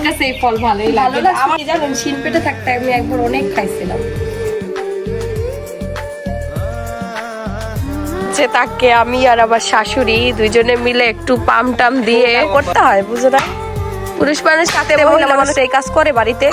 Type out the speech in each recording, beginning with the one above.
কাছে এই ফল ভালোই লাগে। আমার জানেন শিন পেটে থাকতে আমি একবার অনেক খাইছিলাম। যে তাকে আমি আর আমার শাশুড়ি দুইজনে মিলে একটু পাম টাম দিয়ে করতে হয়, বুঝো না? পুরুষ মানুষ সাথে মহিলা মানুষ এই কাজ করে বাড়িতে।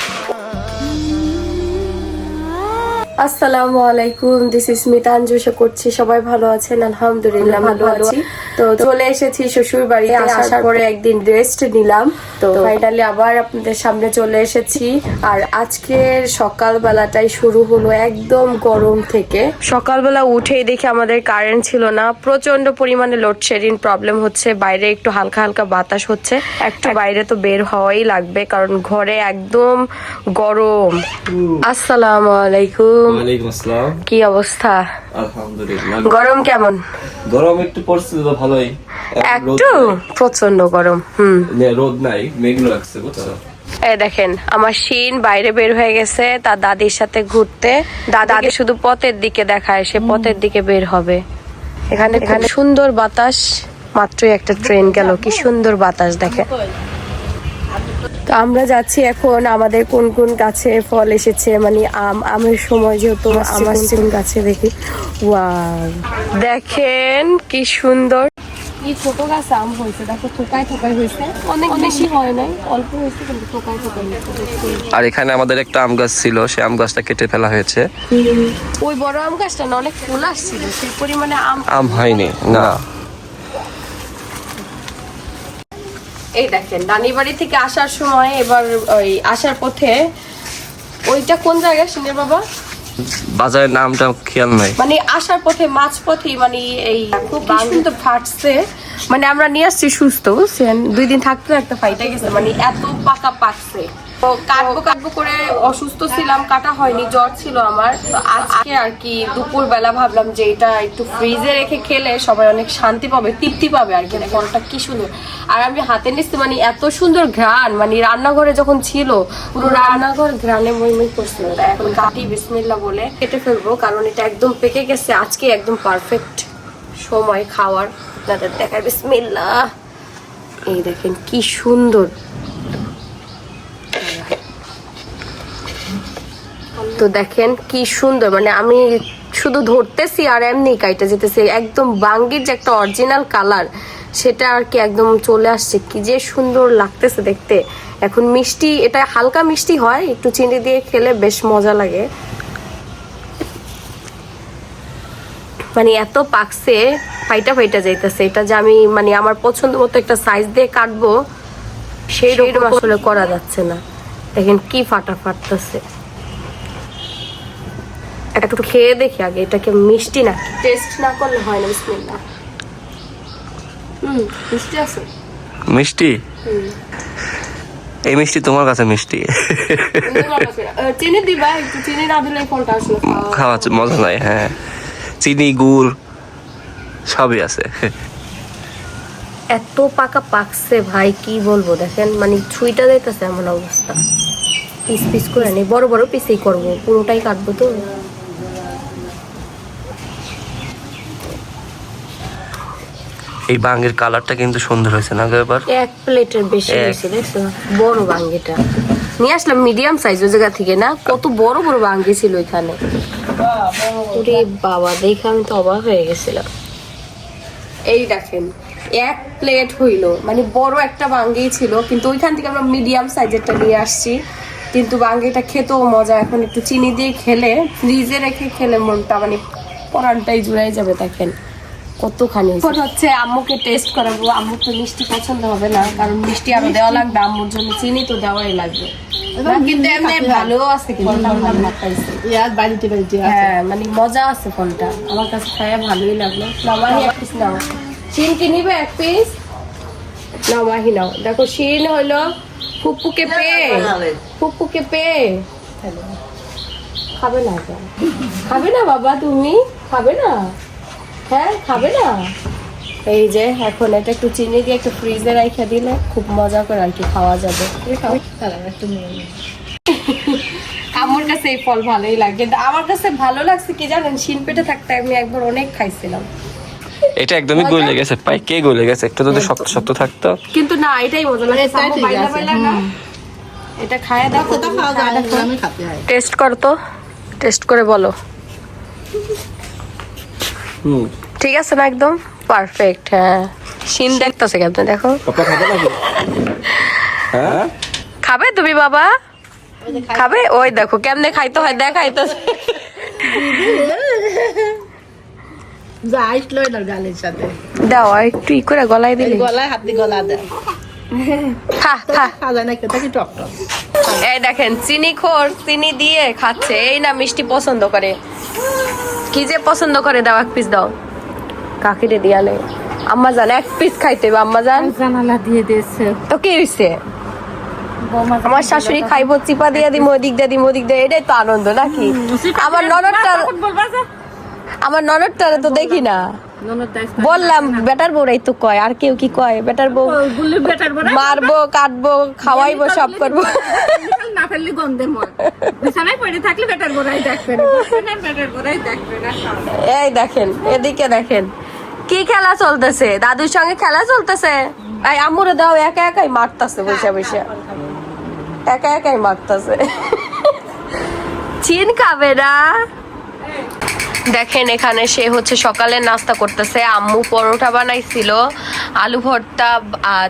আসসালামু আলাইকুম, দিস ইজ মিতাঞ্জু। আশা করছি সবাই ভালো আছেন। আলহামদুলিল্লাহ ভালো আছি। তো চলে এসেছি শ্বশুর বাড়িতে। আসার পরে একদিন রেস্ট নিলাম, তো ফাইনালি আবার আপনাদের সামনে চলে এসেছি। আর আজকের সকালবেলাটাই শুরু হলো একদম গরম থেকে। সকালবেলা উঠেই দেখি আমাদের কারেন্ট ছিল না, প্রচন্ড পরিমাণে লোডশেডিং প্রবলেম হচ্ছে। বাইরে একটু হালকা হালকা বাতাস হচ্ছে, একটু বাইরে তো বের হওয়াই লাগবে কারণ ঘরে একদম গরম। আসসালামু আলাইকুম। ওয়ালাইকুম আসসালাম। কি অবস্থা? আলহামদুলিল্লাহ। গরম কেমন? গরম একটু পড়ছে তো ভালোই, একটু প্রচন্ড গরম। রোদ নাই, মেঘলা লাগছে বুঝছো। এই দেখেন আমার শিন বাইরে বের হয়ে গেছে তার দাদির সাথে ঘুরতে। দাদাকে শুধু পথের দিকে দেখায়, সে পথের দিকে বের হবে। এখানে সুন্দর বাতাস, মাত্রই একটা ট্রেন গেল, কি সুন্দর বাতাস দেখে। তো আমরা যাচ্ছি এখন। আমাদের কোন কোন গাছে ফল এসেছে, মানে আমের সময় যেহেতু আমার কোন গাছে দেখি। ওয়াও, দেখেন কি সুন্দর। এই ছোট গাছ আম হয়েছে, দেখো থোকায় থোকায় হয়েছে, অনেক বেশি হয় নাই, অল্প হয়েছে কিন্তু থোকায় থোকায় হয়েছে। আর এখানে আমাদের একটা আম গাছ ছিল, সেই আম গাছটা কেটে ফেলা হয়েছে। ওই বড় আম গাছটা না অনেক ফুল আসছিল, সেই পরিমাণে আম হয়নি না। এই দেখেন নানি বাড়ি থেকে আসার সময়, এবার ওই আসার পথে, ওইটা কোন জায়গা শুনে বাবা? বাজারের নামটা খেয়াল নাই। মানে আসার পথে মাছ পথে, মানে এই খুব তো ফাটছে, মানে আমরা নিয়ে আসছি সুস্থ, বুঝছেন? 2 দিন থাকতে থাকতে ফাইটা গেছে, মানে এত পাকা পাকছে। তো কাটবো করে অসুস্থ ছিলাম, কাটা হয়নি, জ্বর ছিল আমার। তো আজকে আর কি দুপুর বেলা ভাবলাম যে এটা একটু ফ্রিজে রেখে খেলে সবাই অনেক শান্তি পাবে, তৃপ্তি পাবে আর কি। ফলটা কি সুন্দর, আর আমি হাতে নিচ্ছি, মানে এত সুন্দর ঘ্রাণ, মানে রান্নাঘরে যখন ছিল পুরো রান্নাঘর ঘ্রাণে মই করছিল। তাই এখন কাটি বিসমিল্লাহ বলে কেটে ফেলবো, কারণ এটা একদম পেকে গেছে। আজকে একদম পারফেক্ট সময় খাওয়ার। আপনাদের দেখায় বিসমিল্লাহ। এই দেখেন কি সুন্দর। তো দেখেন কি সুন্দর, মানে আমি শুধু ধরতেছি আর এমনি কাইটা যেতেছে। একদম বাঙ্গির যে একটা অরিজিনাল কালার, সেটা আর কি একদম চলে আসছে। কি যে সুন্দর লাগতেছে দেখতে। এখন মিষ্টি, এটা হালকা মিষ্টি হয়, একটু চিনি দিয়ে খেলে বেশ মজা লাগে। মানে এত পাকছে, ফাইটা যাইতেছে। এটা যে আমি মানে আমার পছন্দ মতো একটা সাইজ দিয়ে কাটবো, সেই রকম আসলে করা যাচ্ছে না। দেখেন কি ফাটতেছে। একটু খেয়ে দেখি আগে এটাকে মিষ্টি না, টেস্ট না করলে হয় না। বিসমিল্লাহ। মিষ্টি আছে, মিষ্টি। এই মিষ্টি তোমার কাছে মিষ্টি। চিনি দিবা একটু, চিনি না দিলে ফলটা আসলে খাওয়া মজা নাই। হ্যাঁ, চিনি গুড় সবই আছে। এত পাকা পাকছে ভাই, কি বলবো। দেখেন মানে ছুঁইটা যাইতেছে এমন অবস্থা। পিস পিস করে নেই, বড় বড় পিসেই করবো, পুরোটাই কাটবো তো। এই বাঙ্গির কালারটা কিন্তু সুন্দর হয়েছে না এবার? 1 প্লেটের বেশি হয়েছে, দেখছো? বড় বাঙ্গিটা নিয়ে আসলাম মিডিয়াম সাইজ ওই জায়গা থেকে, না কত বড় বড় বাঙ্গি ছিল এখানে। ওরে বাবা, দেখে আমি তো অবাক হয়ে গেছিলাম। এই দেখেন 1 প্লেট হইলো, মানে বড় একটা বাঙ্গি ছিল, কিন্তু ওইখান থেকে আমরা মিডিয়াম সাইজেরটা নিয়ে আসছি। কিন্তু বাঙ্গিটা খেতেও মজা। এখন একটু চিনি দিয়ে খেলে, ফ্রিজে রেখে খেলে মনটা মানে পরানটাই জুড়াই যাবে। দেখেন কতখানি হচ্ছে। আম্মুকে টেস্ট করাবো। আম্মুর তো মিষ্টি পছন্দ হবে না, কারণ মিষ্টি আরো দেওয়া লাগবে আম্মুর জন্য, চিনি তো দেওয়াই লাগবে। কিন্তু এমনি ভালো আছে, হ্যাঁ মানে মজা আছে ফলটা। আমার কাছে খাইয়া ভালোই লাগলো। নামাহি এক পিস নাও। শিন কি নিবে 1 পিস? নামাহি নাও। দেখো শিন হইলো ফুপুকে পেয়ে খাবে না, খাবে না বাবা, তুমি খাবে না? হ্যাঁ খাবে না। এই যে এখন এটা একটু চিনি দিয়ে একটু ফ্রিজে রাখা দিলে খুব মজা করে আর কি খাওয়া যাবে। আমার কাছে এই ফল ভালোই লাগে, কিন্তু আমার কাছে ভালো লাগছে কি জানেন, শিন পেটে থাকতে আমি একবার অনেক খাইছিলাম। এটা একদমই গলে গেছে, পাইকে গলে গেছে। একটু যদি শক্ত শক্ত থাকতো, কিন্তু না এটাই মজা লাগে। এটা খায় দেখো, তো খাওয়া যায় না, আমি খাতে হয়। টেস্ট কর তো, টেস্ট করে বলো ঠিক আছে না? একদম পারফেক্ট। হ্যাঁ শিন দেখতেছে কেমন দেখো। পাপা খাবে নাকি? হ্যাঁ খাবে তুমি বাবা? খাবে? ওই দেখো কেমনে খাইতে হয় দেখাইতো। যা আসলো না গালের সাথে দাও আর একটু ই করে গলায় দিলে। গলায় হাত দিয়ে গলা দেয়। খা খা। খাওয়া যায় না, খেতে কি টক টক। এই দেখেন চিনি খোর, চিনি দিয়ে খাচ্ছে। এই না মিষ্টি পছন্দ করে, কি যে পছন্দ করে। দাও এক পিস দাও, কাকিরে দিয়া নেই। আম্মা জান এক পিস খাইতে হবে, আম্মা জান জানালা দিয়ে দিয়েছে। তো কি হইছে? আমার শাশুড়ি খাইবো, চিপা দিয়া দিম, ওদিক দিয়ে দিম, ওদিক দিয়ে। এটাই তো আনন্দ নাকি? আমার ননদটারে তো দেখি না। বললাম বেটার বউরাই তো কয়, আর কেউ কি কয়? বেটার বউ মারবো, কাটবো, খাওয়াইবো, সব করবো। না ফেললে গন্ধে মর বিছানায় পড়ে থাকলে বেটার গোড়াই দেখবে না, বেটার গোড়াই দেখবে না। এই দেখেন, এদিকে দেখেন কি খেলা চলতেছে, দাদুর সঙ্গে খেলা চলতেছে। এই আম্মুরে দাও, একা একাই মারতাছে, বসে বসে একা একাই মারতাছে। চিন খাবে না? দেখেন এখানে সে হচ্ছে সকালে নাস্তা করতেছে। আম্মু পরোটা বানাইছিল, আলু ভর্তা,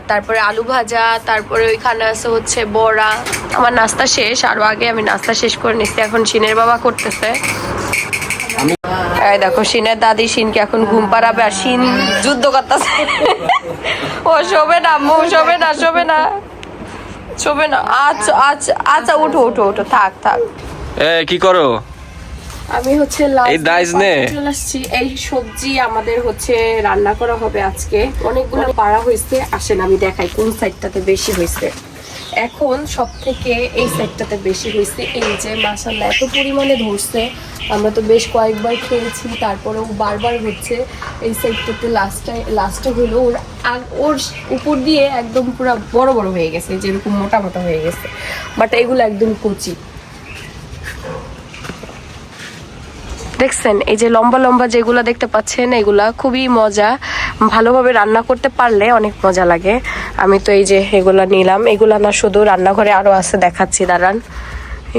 তারপরে আলু ভাজা, তারপরে ওইখানে আছে হচ্ছে বড়া। আমার নাস্তা শেষ, আরো আগে আমি নাস্তা শেষ করে নিচ্ছি। এখন শিনের বাবা করতেছে। এই দেখো শিনের দাদি শিনকে এখন ঘুম পাড়াবে, আর শিন যুদ্ধ করতেছে। ও শোবে না আম্মু, শোবে না, শোবে না, শোবে না। আচ্ছা আচ্ছা আচ্ছা, উঠো উঠো উঠো, থাক থাক। কি করো? আমি হচ্ছে এই দাইজ নে চলে আসছি। এই সবজি আমাদের হচ্ছে রান্না করা হবে আজকে। অনেকগুলো পাড়া হয়েছে, আসেন আমি দেখাই কোন সাইডটাতে বেশি হয়েছে। এখন সব থেকে এই সাইডটাতে বেশি হয়েছে। এই যে মাশাআল্লাহ এত পরিমাণে ধরছে, আমরা তো বেশ কয়েকবার খেয়েছি, তারপরেও বারবার হচ্ছে। এই সাইডটাতে লাস্টে হলো ওর উপর দিয়ে একদম পুরো বড় বড় হয়ে গেছে, যেরকম মোটা মোটা হয়ে গেছে, বাট এগুলো একদম কচি। দেখছেন এই যে লম্বা লম্বা যেগুলো দেখতে পাচ্ছেন, এগুলা খুবই মজা। ভালোভাবে রান্না করতে পারলে অনেক মজা লাগে। আমি তো এই যে এগুলা নিলাম। এগুলা না শুধু রান্নাঘরে আরো আছে, দেখাচ্ছি দাঁড়ান।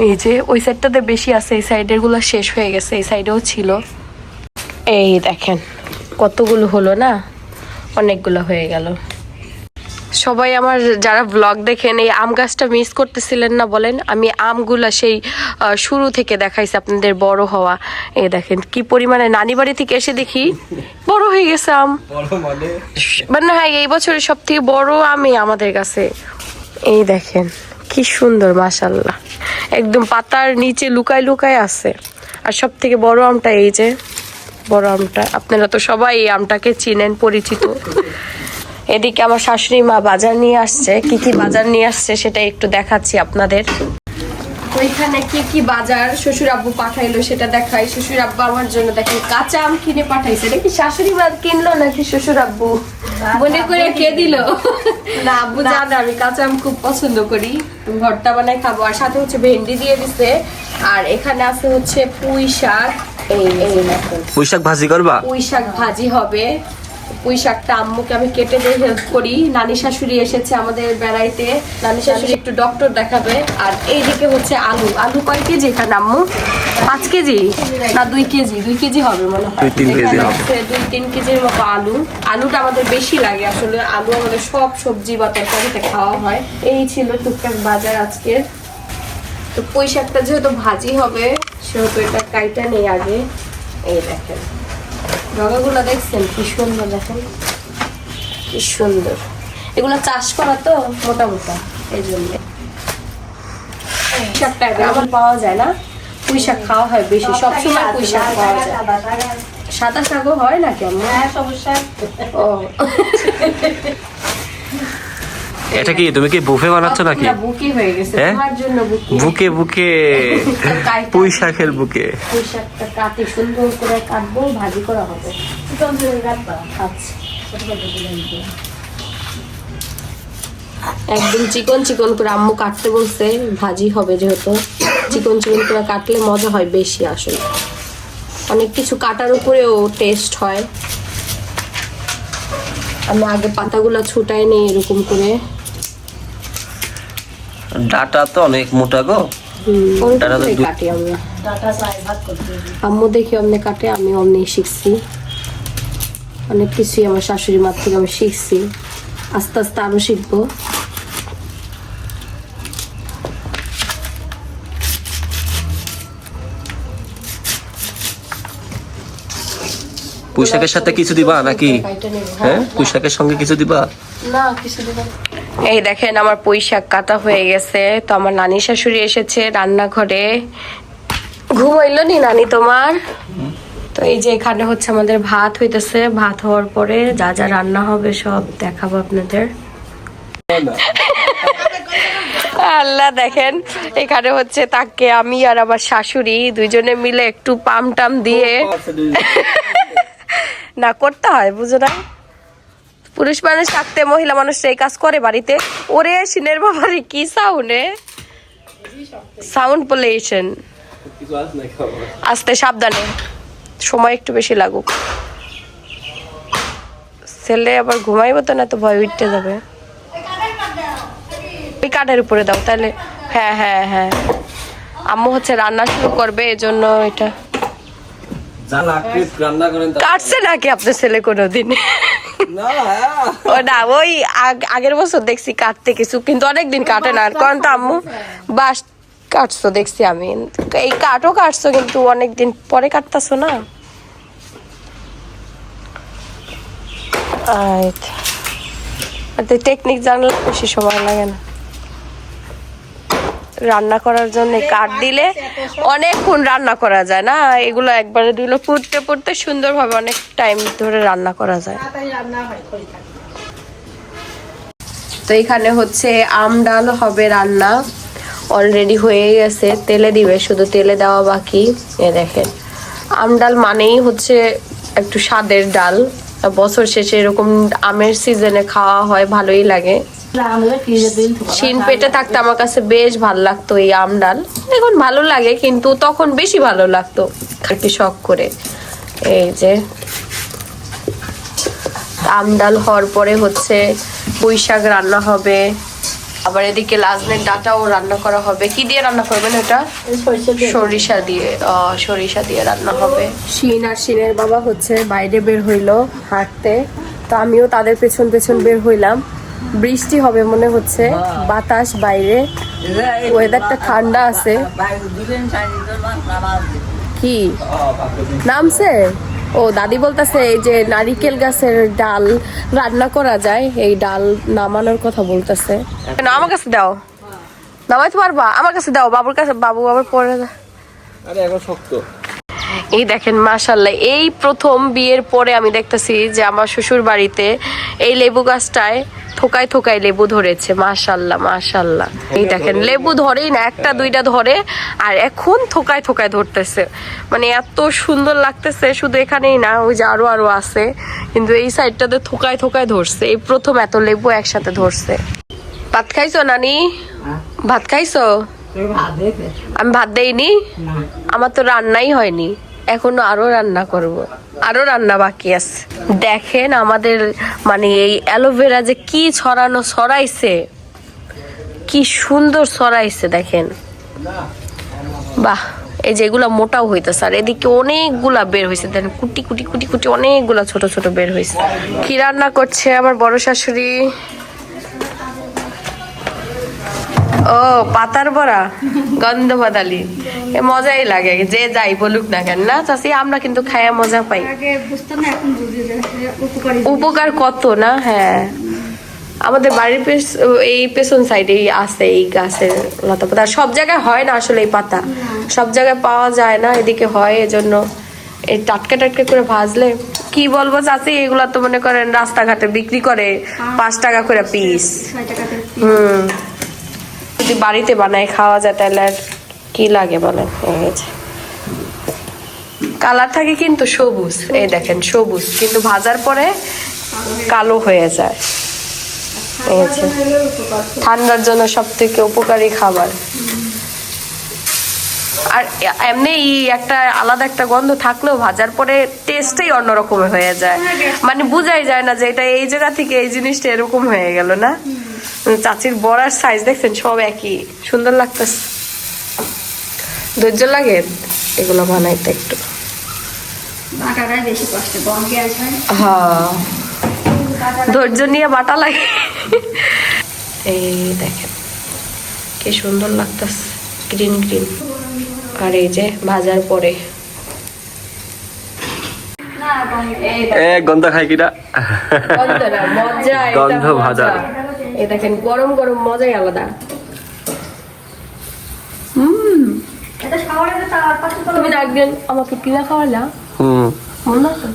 এই যে ওই সাইডটাতে বেশি আছে, এই সাইডের গুলো শেষ হয়ে গেছে, এই সাইডেও ছিল। এই দেখেন কতগুলো হলো না, অনেকগুলো হয়ে গেল। সবাই আমার যারা ব্লগ দেখেন এই আম গাছটা মিস করতেছিলেন না বলেন? আমি আমগুলা সেই শুরু থেকে দেখাইছি আপনাদের বড় হওয়া। এই দেখেন কি পরিমাণে, নানি বাড়ি থেকে এসে দেখি বড় হয়ে গেছে আম। মানে হ্যাঁ, এই বছরের সব থেকে বড় আমই আমাদের কাছে। এই দেখেন কি সুন্দর, মাশাআল্লাহ, একদম পাতার নিচে লুকায় লুকায় আছে। আর সব থেকে বড় আমটা এই যে বড় আমটা, আপনারা তো সবাই এই আমটাকে চিনেন, পরিচিত। এদিকে আমার শাশুড়ি মা বাজার নিয়ে আসছে। কি কি বাজার নিয়ে আসছে সেটা একটু দেখাচ্ছি আপনাদের। ওইখানে কি কি বাজার শ্বশুর আব্বু পাঠাইলো সেটা দেখাই। শ্বশুর আব্বু আমার জন্য দেখেন কাঁচা আম কিনে পাঠাইছে। দেখি শাশুড়ি মা কিনলো নাকি শ্বশুর আব্বু মনে করে কে দিল না? আব্বু জানে আমি কাঁচা আম খুব পছন্দ করি, ভর্তা বানাই খাবো। আর সাথে হচ্ছে ভেন্ডি দিয়ে দিছে। আর এখানে আছে হচ্ছে পুঁই শাক। এই দেখেন পুঁই শাক ভাজি করবা? পুঁই শাক ভাজি হবে। পুঁই শাকটা আম্মুকে আমি কেটে দিয়ে হেল্প করি। নানি শাশুড়ি এসেছে আমাদের বেড়াইতে, নানি শাশুড়ি একটু ডক্টর দেখাবে। আর এইদিকে হচ্ছে আলু। আলু কয় কেজি এখানে আম্মু? 5 কেজি না 2 কেজি? 2 কেজি হবে মনে হয়। 2-3 কেজি হবে। 2-3 কেজির মতো আলু। আলুটা আমাদের বেশি লাগে আসলে, আলু আমাদের সব সবজি বা তরকারিতে খাওয়া হয়। এই ছিল টুকটাক বাজার আজকের। তো পুঁই শাকটা যেহেতু ভাজি হবে সেহেতু এটা কাইটা নেই আগে। এই দেখেন ডগাগুলো দেখছেন কি সুন্দর, দেখেন কি সুন্দর। এগুলো চাষ করা তো মোটা মোটা, এই জন্য শাকটা আমার পাওয়া যায় না। পুঁই শাক খাওয়া হয় বেশি, সবসময় পুঁই শাক পাওয়া যায়। সাদা শাকও হয় না কেমন? ও এটা কি তুমি কি বুফে বানাচ্ছ নাকি? বুকে হয়ে গেছে তোমার জন্য, বুকে বুকে পুঁই শাকের বুকে। পুঁই শাকটা কাটে সুন্দর করে কাটবো, ভাজি করা হবে। একদম চিকন চিকন করে আম্মু কাটতে বলছে, ভাজি হবে যেহেতু চিকন চিকন করে কাটলে মজা হয় বেশি। আসলে অনেক কিছু কাটার উপরেও টেস্ট হয়। আমি আগে পাতাগুলো ছুটাই নেই এরকম করে। ডাটা তো অনেক মোটা গো। ডাটা তো কাটি আমরা আম্মু দেখি অমনে কাটে, আমি অমনি শিখছি। অনেক কিছুই আমার শাশুড়ি মার থেকে আমি শিখছি, আস্তে আস্তে আরো শিখবো। পুঁইশাকের সাথে কিছু দিবা নাকি? হ্যাঁ, পুঁইশাকের সঙ্গে কিছু দিবা? না, কিছু দিবা। এই দেখেন আমার পুঁই শাক কাটা হয়ে গেছে। তো আমার নানি শাশুড়ি এসেছে রান্নাঘরে। ঘুমাইলো নি নানি তোমার? তো এই যে এখানে হচ্ছে আমাদের ভাত হইতেছে। ভাত হওয়ার পরে যা যা রান্না হবে সব দেখাবো আপনাদের। আল্লাহ, দেখেন এখানে হচ্ছে তাকে আমি আর আমার শাশুড়ি দুইজনে মিলে একটু পাম টাম দিয়ে না করতে হয়, বুঝো না? পুরুষ মানুষ থাকতে মহিলা মানুষ এই কাজ করে বাড়িতে। ওরে সিনের বাবারে কি সাউন্ড পলিউশন। আস্তে সাবধানে, সময় একটু বেশি লাগুক। ছেলে আবার ঘুমাইবো তো, না তো ভয় উঠতে যাবে। ওই কাঠের উপরে দাও তাহলে। হ্যাঁ হ্যাঁ হ্যাঁ, আম্মু হচ্ছে রান্না শুরু করবে, এজন্য এটা কাটছে নাকি আপনার ছেলে কোনোদিন? ও না, ওই আগের বছর দেখছি কাটতে কিছু, কিন্তু অনেকদিন কাটে না। কারণ তো আম্মু বাস কাটছো দেখছি আমি। এই কাঠও কাটছো, কিন্তু অনেকদিন পরে কাটতেছো না। টেকনিক জানলে বেশি সময় লাগে না রান্না করার জন্য। কাঠ দিলে অনেকক্ষণ রান্না করা যায় না, এগুলো একবারে দিলে পুড়তে পুড়তে সুন্দরভাবে অনেক টাইম ধরে রান্না করা যায়। তো এখানে হচ্ছে আম ডাল হবে রান্না, অলরেডি হয়ে গেছে। তেলে দিবে, শুধু তেলে দেওয়া বাকি। এ দেখেন, আম ডাল মানেই হচ্ছে একটু স্বাদের ডাল। বছর শেষে এরকম আমের সিজনে খাওয়া হয়, ভালোই লাগে। শিন পেটে থাকতে আমার কাছে বেশ ভালো লাগতো এই আম ডাল। এখন ভালো লাগে, কিন্তু তখন বেশি ভালো লাগতো আর কি, শখ করে। এই যে আম ডাল হওয়ার পরে হচ্ছে পুঁই শাক রান্না হবে, আবার এদিকে লাজনের ডাটাও রান্না করা হবে। কি দিয়ে রান্না করবেন এটা? সরিষা দিয়ে। সরিষা দিয়ে রান্না হবে। শিন আর শিনের বাবা হচ্ছে বাইরে বের হইলো হাঁটতে, তো আমিও তাদের পেছন পেছন বের হইলাম। বৃষ্টি হবে মনে হচ্ছে, বাতাস বাইরে, ওয়েদারটা ঠান্ডা আছে। কি নামছে? ও দাদি বলতেছে এই যে নারিকেল গাছের ডাল রান্না করা যায়, এই ডাল নামানোর কথা বলতেছে। আমার কাছে দাও, নামাইতে পারবা? আমার কাছে দাও, বাবুর কাছে। বাবু আবার পরে। আরে এখন শক্ত। এই দেখেন মাশাআল্লাহ, এই প্রথম বিয়ের পরে আমি দেখতেছি যে আমার শ্বশুর বাড়িতে এই লেবু গাছটায় থোকায় থোকায় লেবু ধরেছে। মাশাআল্লাহ মাশাআল্লাহ। এই দেখেন, লেবু ধরেই না, একটা দুইটা ধরে, আর এখন থোকায় থোকায় ধরতেছে। মানে এত সুন্দর লাগতেছে। শুধু এখানেই না, ওই যে আরো আরো আছে, কিন্তু এই সাইডটাতে থোকায় থোকায় ধরছে। এই প্রথম এত লেবু একসাথে ধরছে। ভাত খাইছো নানি? ভাত খাইছো? আমি ভাত দেইনি, আমার তো রান্নাই হয়নি এখনো। আরো রান্না করব, আরো রান্না বাকি আছে। দেখেন আমাদের মানে এই অ্যালোভেরা যে কি ছড়াইছে, কি সুন্দর ছড়াইছে দেখেন। বাহ, এই যে এগুলা মোটাও হইতেছে, আর এদিকে অনেকগুলা বের হয়েছে। দেখেন কুটি কুটি কুটি কুটি অনেকগুলা ছোট ছোট বের হয়েছে। কি রান্না করছে আমার বড় শাশুড়ি? ও পাতার বড়া, গন্ধ বাদালি। মজাই লাগে, যে যাই বলুক না কেন, না চাষি? আমরা কিন্তু খায়া মজা পাই। উপকার কত না। হ্যাঁ, আমাদের বাড়ির এই পেছন সাইডে আছে এই গাছের লতা পাতা। সব জায়গায় হয় না আসলে এই পাতা, সব জায়গায় পাওয়া যায় না, এদিকে হয়। এজন্য এই টাটকা টাটকা করে ভাজলে কি বলবো চাচি, এগুলা তো মনে করেন রাস্তাঘাটে বিক্রি করে 5 টাকা করে পিস। যদি বাড়িতে বানায় খাওয়া যায় তাহলে আর কি লাগে বলেন। কালার থাকে কিন্তু সবুজ, এই দেখেন সবুজ, কিন্তু ভাজার পরে কালো হয়ে যায়। ঠান্ডার জন্য সব থেকে উপকারী খাবার। আর এমনি একটা আলাদা একটা গন্ধ থাকলেও ভাজার পরে টেস্টটাই অন্যরকম হয়ে যায়। মানে বুঝাই যায় না যে এটা এই জায়গা থেকে এই জিনিসটা এরকম হয়ে গেল না। চাচির বড়ার সাইজ দেখছেন, সব একই সুন্দর লাগতেছে। ধৈর্য লাগে এগুলো বানাইতে একটু। বাটাটাই বেশি কষ্ট, গম গ্যাস হয়। হ্যাঁ, ধৈর্য নিয়ে বাটা লাগে। এই দেখেন কি সুন্দর লাগতেছে, গ্রিন গ্রিন। আর এই যে ভাজার পরে গন্ধ খাই কিনা গন্ধটা মজা, এটা গন্ধ ভাজা। মজা। এই দেখেন গরম গরম মজাই আলাদা। এটা খাওয়ারে তো আর পাশে তো তুমি না একদিন আমাকে পিলা খাওয়ালা, মনে আছে?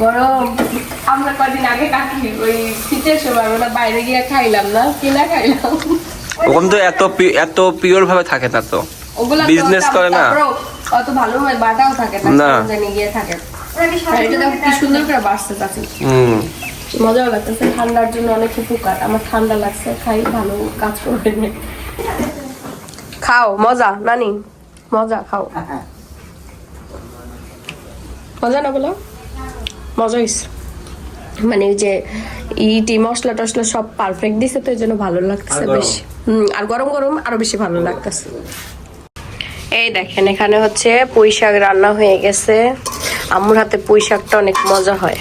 গরম আমরা কদিন আগে কাকি ওই শীতের সময় আমরা বাইরে গিয়ে খাইলাম না, কিনা খাইলাম। ওরকম তো এত পিওর ভাবে থাকে না তো, ওগুলা বিজনেস করে না, অত ভালো হয় বাটাও থাকে না, না। জানি গিয়ে থাকে। আর এটা দেখো কি সুন্দর করে বাড়ছে চাচি, মজাও লাগতেছে। ঠান্ডার জন্য অনেক উপকার। আমার ঠান্ডা লাগছে, খাই ভালো কাজ করবে। খাও মজা নানি, মজা খাও। মজা না বলো, মজা হয়েছে। মানে ওই যে ইটি মশলা টসলা সব পারফেক্ট দিছে, তো এই জন্য ভালো লাগতেছে বেশি। আর গরম গরম আরো বেশি ভালো লাগতেছে। এই দেখেন এখানে হচ্ছে পুঁই শাক রান্না হয়ে গেছে। আম্মুর হাতে পুঁই শাকটা অনেক মজা হয়।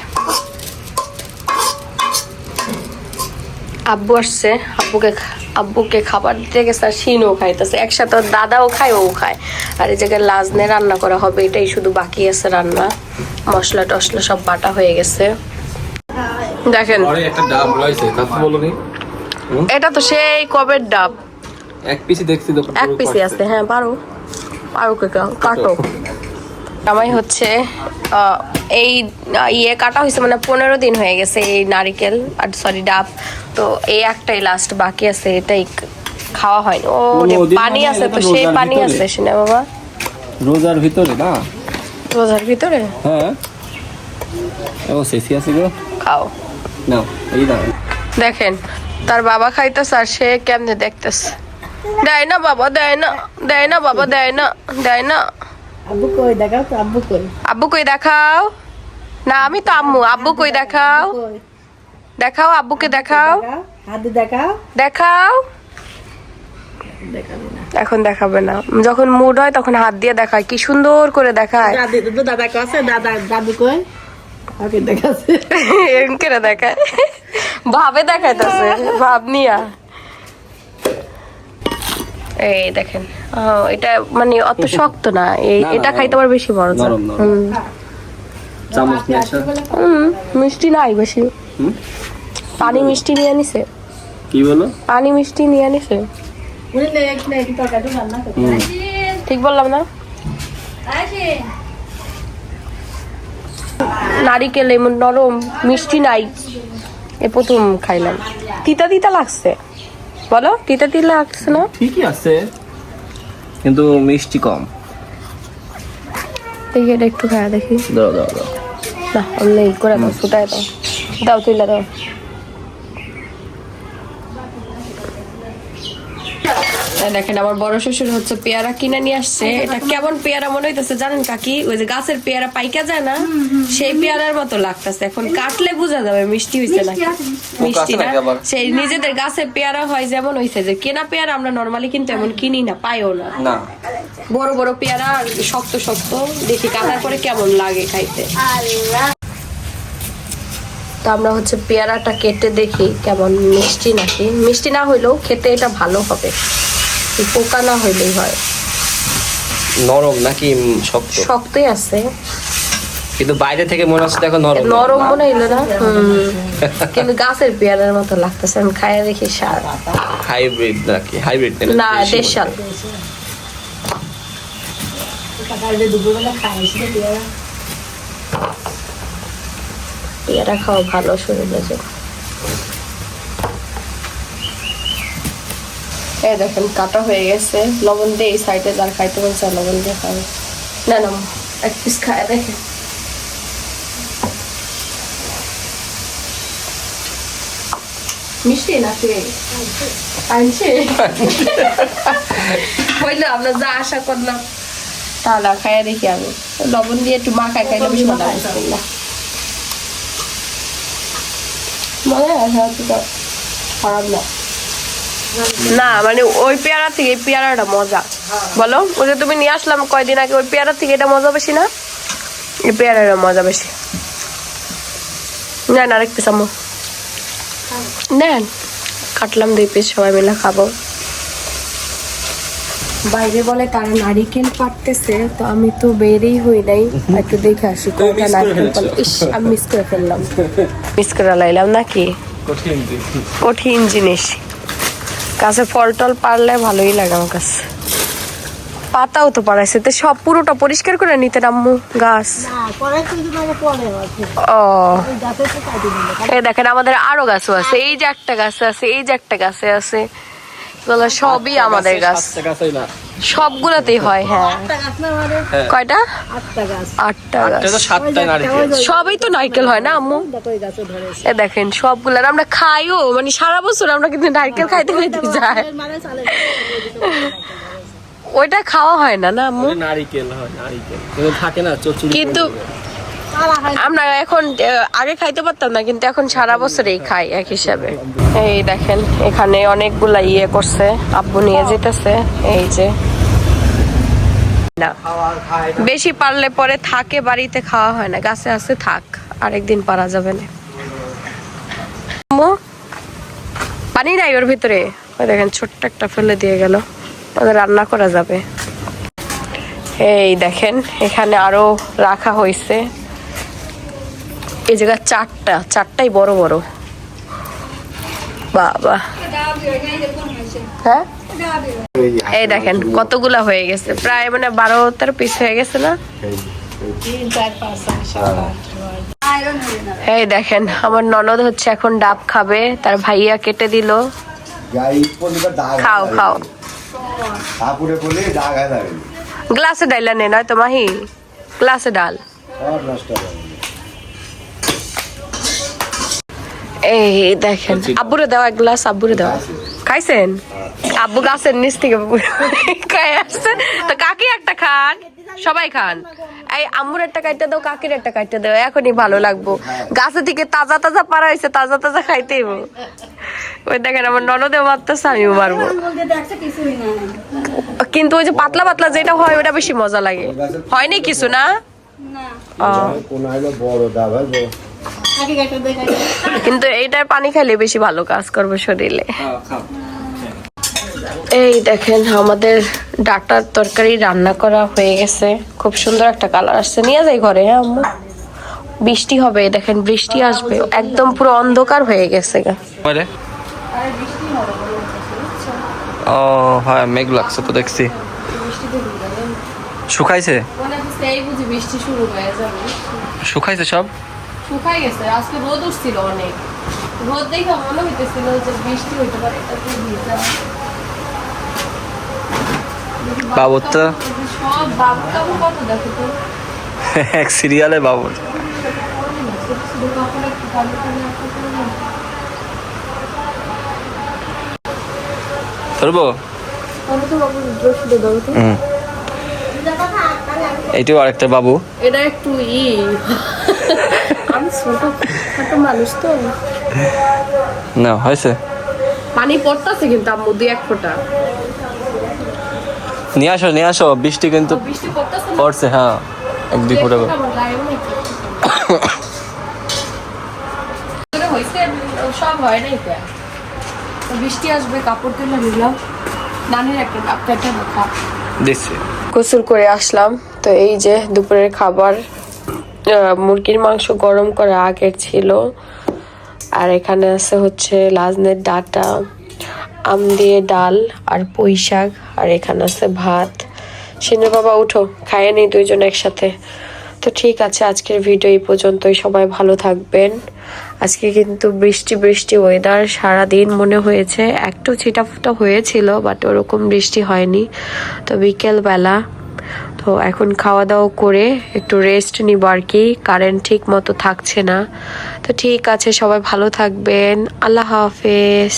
আব্বু আসছে, আব্বুকে খাবার দিতে গেছে, আর শিনও খাইতেছে একসাথে। দাদাও খায়, ও খায়। আর এই জায়গায় লাজনে রান্না করা হবে, এটাই শুধু বাকি আছে রান্না। মশলা টসলা সব বাটা হয়ে গেছে। দেখেন একটা ডাব রয়েছে, কথা বলনি। এটা তো সেই কবের ডাব, এক পিসি দেখছি তো, এক পিসি আছে। হ্যাঁ পারো পারো, কাটো। জামাই হচ্ছে এই ইয়ে কাটা হয়েছে, মানে 15 দিন হয়ে গেছে এই নারিকেল আর সরি ডাব। তো এই একটাই লাস্ট বাকি আছে, এটাই খাওয়া হয়নি। ও পানি আছে তো, সেই পানি আছে শুনে বাবা। রোজার ভিতরে না, রোজার ভিতরে। হ্যাঁ ও সেসি আছে গো, খাও না এই দাও। দেখেন তার বাবা খাইতেছে আর সে কেমনে দেখতেছে। দেয় না বাবা, দেয় না, দেয় না বাবা, দেয় না, দেয় না। আব্বু কই দেখাও তো, আব্বু কই, আব্বু কই দেখাও। না আমি তো আম্মু, আব্বু কই দেখাও, দেখাও আব্বুকে দেখাও, হাত দেখাও। দেখাও। এখন দেখাবে না, যখন মুড হয় তখন হাত দিয়ে দেখায়, কি সুন্দর করে দেখায়। দাদি তো দাদা কাছে, দাদা দাদু কই, ওকে দেখাছে। এরকম করে দেখায়, ভাবে দেখাইতেছে, ভাব নিয়া। এই দেখেন এটা মানে অত শক্ত না, এটা খাইতে আবার বেশি বড়। চামচ নিয়ে আসো। মিষ্টি নাই বেশি, পানি মিষ্টি নিয়ে নিছে। কি বলো? পানি মিষ্টি নিয়ে নিছে, ঠিক বললাম না? নারিকেল এমন নরম, মিষ্টি নাই। এ প্রথম খাইলাম, তিতা তিতা লাগছে। বলো তিতা তিতা লাগছে না? ঠিকই আছে কিন্তু মিষ্টি কম। দেখি এটা একটু খাওয়া দেখি। দাও দাও দাও। না অমনি করে দাও, ছুটাই দাও, দাও তুইলা দাও। দেখেন আমার বড় শ্বশুর হচ্ছে পেয়ারা কিনে নিয়ে আসছে। এটা কেমন পেয়ারা মনে হইতেছে জানেন কাকি? ওই যে গাছের পেয়ারা পাইকা যায় না, সেই পেয়ারার মতো লাগতেছে। এখন কাটলে বোঝা যাবে মিষ্টি হয়েছে নাকি মিষ্টি না। সেই নিজেদের গাছের পেয়ারা হয় যেমন হয়েছে, যে কেনা পেয়ারা আমরা নর্মালি কিন্তু এমন কিনি না, পাইও না। বড় বড় পেয়ারা শক্ত শক্ত, দেখি কাটার পরে কেমন লাগে খাইতে। তো আমরা হচ্ছে পেয়ারাটা কেটে দেখি কেমন মিষ্টি নাকি। মিষ্টি না হইলেও খেতে এটা ভালো হবে, পোকা না হইলেই হয়। নরম নাকি শক্ত? শক্তই আছে কিন্তু বাইরে থেকে মনে হচ্ছে দেখো নরম নরম মনে হইলো না। কিন্তু গাছের পেয়ারার মতো লাগতেছে। আমি খাইয়া দেখি স্বাদ। হাইব্রিড নাকি? হাইব্রিড না দেশাল। পেয়ারা খাওয়া ভালো শরীরের জন্য। এই দেখেন কাটা হয়ে গেছে, লবণ দিয়ে এই সাইডে যার খাইতে বলছে লবণ দিয়ে খাবে। না না এক পিস খায় দেখে। মিষ্টি নাকি আনছে হইলো, আমরা যা আশা করলাম তা না। খাইয়া দেখি আমি, লবণ দিয়ে একটু মাখায় খাইলে বেশি ভালো লাগে। মজা আছে তো খারাপ না। না মানে ওই পেয়ারা থেকে এই পেয়ারাটা মজা। বলো ওই যে তুমি নিয়ে আসলাম কয়দিন আগে, ওই পেয়ারা থেকে এটা মজা বেশি না? এই পেয়ারাটা মজা বেশি। নেন আরেক পিস আম্মু, নেন কাটলাম 2 পিস, সবাই মিলে খাবো। বাইরে বলে তারা নারিকেল পাড়তেছে, তো আমি তো বেরেই হই নাই, একটু দেখে আসি কোনটা নারিকেল পাড়ে। ইস আমি মিস করে ফেললাম, মিস করে লাইলাম নাকি। কঠিন জিনিস, গাছে ফল টল পারলে ভালোই লাগে আমার কাছে। পাতাও তো পাড়াইছে, তো সব পুরোটা পরিষ্কার করে নিতে আম্মু গাছ। ও এই দেখেন আমাদের আরো গাছও আছে, এই যে একটা গাছে আছে, এই যে একটা গাছে আছে, এগুলো সবই আমাদের গাছ, সবগুলোতেই হয়। হ্যাঁ কয়টা? 8টা গাছ, সবই তো নারকেল হয় না আম্মু? এ দেখেন সবগুলার আমরা খাইও, মানে সারা বছর আমরা কিন্তু নারকেল খাইতে খাইতে যাই, ওইটা খাওয়া হয় না না আম্মু? নারকেল হয়, নারকেল থাকে না কিন্তু আমরা এখন আগে খাইতে পারতাম না, কিন্তু এখন সারা বছরই খাই এক হিসাবে। এই দেখেন এখানে অনেকগুলা ইয়ে করছে, আব্বু নিয়ে যেতেছে। এই যে না বেশি পারলে পরে থাকে, বাড়িতে খাওয়া হয় না, গাছে আছে থাক, আরেকদিন পারা যাবে না। পানি নাই ওর ভিতরে, ওই দেখেন ছোট্ট একটা ফেলে দিয়ে গেল, ওদের রান্না করা যাবে। এই দেখেন এখানে আরো রাখা হয়েছে, এই জায়গা 4টাই বড় বড়। বাবা হ্যাঁ এই দেখেন কতগুলা হয়ে গেছে, প্রায় মানে 12-13 পিস হয়ে গেছে না? এই দেখেন আমার ননদ হচ্ছে এখন ডাব খাবে, তার ভাইয়া কেটে দিল। খাও খাও, গ্লাসে ডাইলা নে, নয় তো মাহি গ্লাসে ডাল। এই দেখেন আব্বুরে দেওয়া এক গ্লাস, আব্বুরে দেওয়া। খাইছেন? আব্বু গাছের নিচ থেকে খাই আসছে, তো কাকি একটা খান, সবাই খান। এই আম্মুর একটা কাইটে দাও, কাকির একটা কাইটে দাও, এখনই ভালো লাগবো। গাছে থেকে তাজা তাজা পাড়া হয়েছে, তাজা তাজা খাইতেই। ওই দেখেন আমার ননদেও মারতেছে, আমিও মারবো। কিন্তু ওই যে পাতলা পাতলা যেটা হয় ওটা বেশি মজা লাগে, হয়নি কিছু না? কিন্তু এইটার পানি খাইলে বেশি ভালো কাজ করবে শরীরে। এই দেখেন আমাদের ডাটার তরকারি রান্না করা হয়ে গেছে, খুব সুন্দর একটা কালার আসছে। নিয়ে যাই ঘরে। হ্যাঁ আম্মু বৃষ্টি হবে, দেখেন বৃষ্টি আসবে, একদম পুরো অন্ধকার হয়ে গেছে গা। ও হ্যাঁ মেঘ লাগছে তো দেখছি। শুকাইছে, বৃষ্টি শুরু হয়ে যাবে। শুকাইছে সব, শুকাই গেছে। আজকে রোদ উঠছিল অনেক, রোদ দেখে মনে হইতেছিল যে বৃষ্টি হইতে পারে। বাবুর তো সব বাবু কাবু কত দেখো তো, এক সিরিয়ালে বাবুর। ধরবো এইটাও আরেকটা বাবু। এটা একটু আমি ছোট মানুষ তো না হয়েছে, পানি পড়তেছে কিন্তু আম্মু 2-1 ফোঁটা। নিয়ে আসো বৃষ্টি কিন্তু বৃষ্টি পড়তেছে পড়ছে। হ্যাঁ 1-2 ফোঁটা সব হয় নাই, বৃষ্টি আসবে, কাপড় তুলে নিলাম। নানির একটা দেখা দিচ্ছি। গোসল করে আসলাম, তো এই যে দুপুরের খাবার, মুরগির মাংস গরম করা আগের ছিল, আর এখানে আছে হচ্ছে লাজনের ডাটা, আম দিয়ে ডাল আর পুঁই শাক, আর এখানে আছে ভাত। সিনু বাবা উঠো, খাইয়ে নিই 2 জন একসাথে। তো ঠিক আছে, আজকের ভিডিও এই পর্যন্তই। সবাই ভালো থাকবেন। আজকে কিন্তু বৃষ্টি বৃষ্টি ওয়েদার, সারাদিন মনে হয়েছে একটু ছিটাফোটা হয়েছিল, বাট ওরকম বৃষ্টি হয়নি। তো বিকেল বেলা, তো এখন খাওয়া দাওয়া করে একটু রেস্ট নিব আর কি, কারেন্ট ঠিক মতো থাকছে না। তো ঠিক আছে, সবাই ভালো থাকবেন, আল্লাহ হাফেজ।